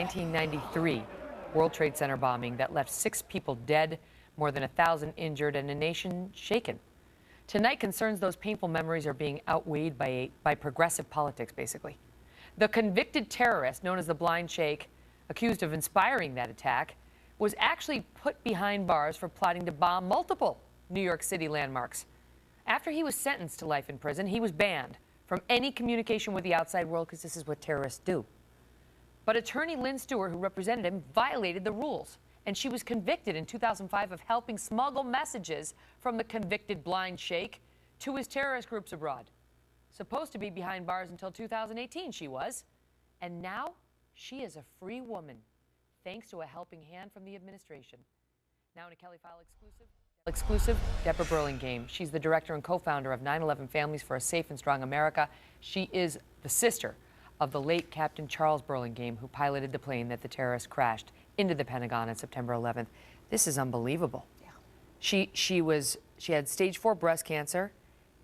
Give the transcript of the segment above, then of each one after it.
1993 World Trade Center bombing that left 6 people dead, more than 1,000 injured, and a nation shaken. Tonight, concerns those painful memories are being outweighed by progressive politics, basically. The convicted terrorist, known as the Blind Sheikh, accused of inspiring that attack, was actually put behind bars for plotting to bomb multiple New York City landmarks. After he was sentenced to life in prison, he was banned from any communication with the outside world because this is what terrorists do. But attorney Lynne Stewart, who represented him, violated the rules, and she was convicted in 2005 of helping smuggle messages from the convicted Blind Sheikh to his terrorist groups abroad. Supposed to be behind bars until 2018, she was. And now she is a free woman, thanks to a helping hand from the administration. Now in a Kelly File exclusive, Debra Burlingame. She's the director and co-founder of 9/11 Families for a Safe and Strong America. She is the sister of the late Captain Charles Burlingame, who piloted the plane that the terrorists crashed into the Pentagon on September 11th. This is unbelievable. Yeah. She had stage 4 breast cancer,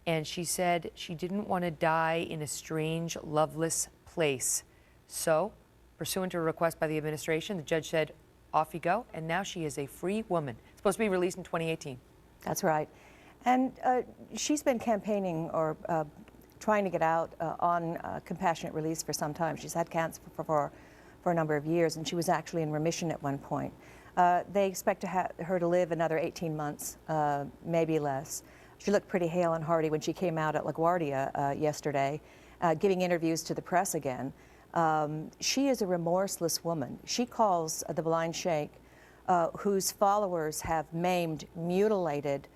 and she said she didn't want to die in a strange, loveless place. So, pursuant to a request by the administration, the judge said, off you go, and now she is a free woman. Supposed to be released in 2018. That's right. And she's been campaigning or trying to get out on compassionate release for some time. She's had cancer for a number of years, and she was actually in remission at one point. They expect her to live another 18 months, maybe less. She looked pretty hale and hearty when she came out at LaGuardia yesterday, giving interviews to the press again. She is a remorseless woman. She calls the Blind Sheikh, whose followers have maimed, mutilated,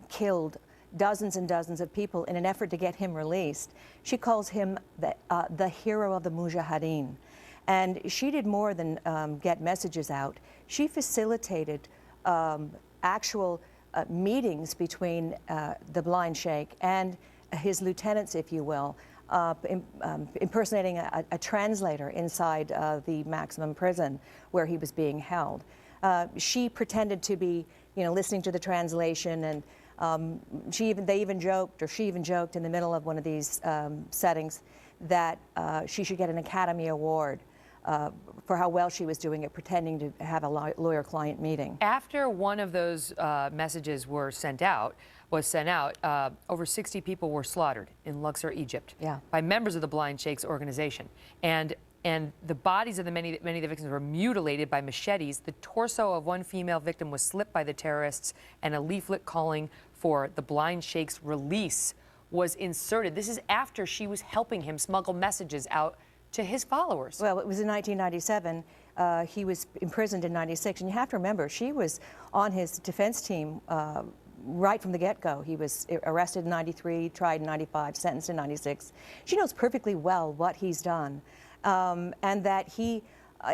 killed dozens and dozens of people in an effort to get him released. She calls him the hero of the Mujahideen. And she did more than get messages out. She facilitated actual meetings between the Blind Sheikh and his lieutenants, if you will, impersonating a translator inside the maximum prison where he was being held. She pretended to be, listening to the translation, and she even joked in the middle of one of these settings that she should get an Academy Award for how well she was doing at pretending to have a lawyer-client meeting. After one of those messages was sent out, over 60 people were slaughtered in Luxor, Egypt, by members of the Blind Sheikh's organization. And the bodies of many of the victims were mutilated by machetes. The torso of one female victim was slit by the terrorists, and a leaflet calling for the Blind Sheikh's release was inserted. This is after she was helping him smuggle messages out to his followers. Well, it was in 1997. He was imprisoned in 96. And you have to remember, she was on his defense team right from the get-go. He was arrested in 93, tried in 95, sentenced in 96. She knows perfectly well what he's done, and that he,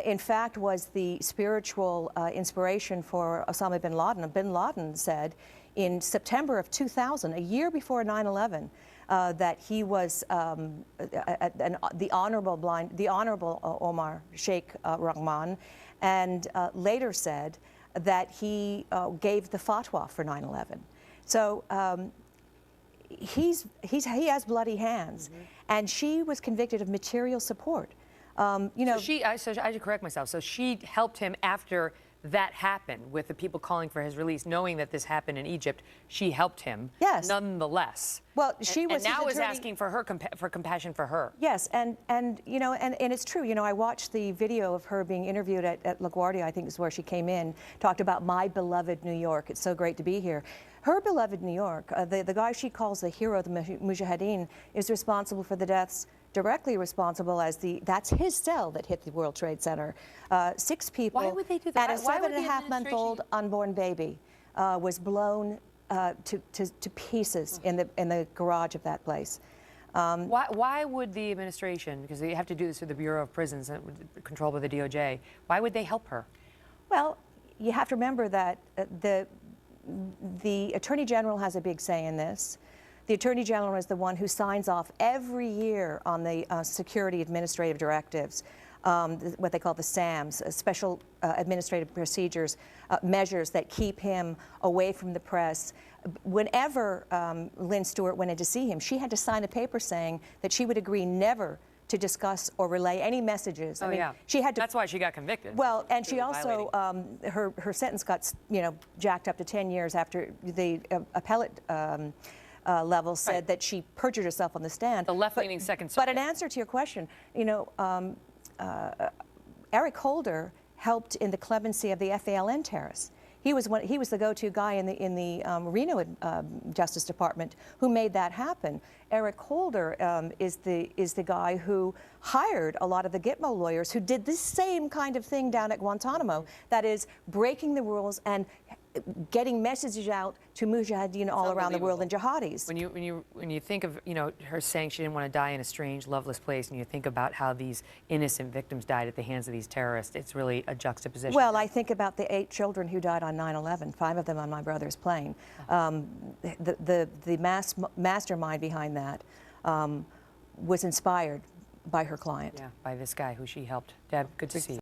in fact, was the spiritual inspiration for Osama bin Laden. Bin Laden said in September of 2000, a year before 9/11, that he was the honorable Omar Sheikh Rahman, and later said that he gave the fatwa for 9/11. So he has bloody hands, and she was convicted of material support. So I should correct myself. So she helped him after that happened, with the people calling for his release, knowing that this happened in Egypt. She helped him. Yes. Nonetheless. Well, she was. And now is asking for her for compassion for her. Yes, and it's true. I watched the video of her being interviewed at LaGuardia. I think is where she came in. Talked about my beloved New York. It's so great to be here. Her beloved New York. The guy she calls the hero of the Mujahideen is responsible for the deaths. Directly responsible that's his cell that hit the World Trade Center. 6 people. Why would they do that? And a 7.5-month-old unborn baby was blown to pieces in the garage of that place. Why would the administration, because they have to do this through the Bureau of Prisons, controlled by the DOJ, why would they help her? Well, you have to remember that the Attorney General has a big say in this. The Attorney General is the one who signs off every year on the security administrative directives, what they call the SAMs, special administrative procedures, measures that keep him away from the press. Whenever Lynne Stewart went in to see him, she had to sign a paper saying that she would agree never to discuss or relay any messages. Oh, I mean, yeah. she had to. That's why she got convicted. Well, and she Truly also, violating. her sentence got, jacked up to 10 years after the appellate level said Right. that she perjured herself on the stand. The left-leaning Second But in Circuit. answer to your question, Eric Holder helped in the clemency of the FALN terrorists. He was the go-to guy in the Reno Justice Department who made that happen. Eric Holder is the guy who hired a lot of the Gitmo lawyers who did this same kind of thing down at Guantanamo. That is breaking the rules and getting messages out to mujahideen all around the world and jihadis. When you think of her saying she didn't want to die in a strange, loveless place, and you think about how these innocent victims died at the hands of these terrorists, it's really a juxtaposition. Well, I think about the 8 children who died on 9/11, 5 of them on my brother's plane. The mastermind behind that was inspired by her client. Yeah, by this guy who she helped. Deb, good to see you.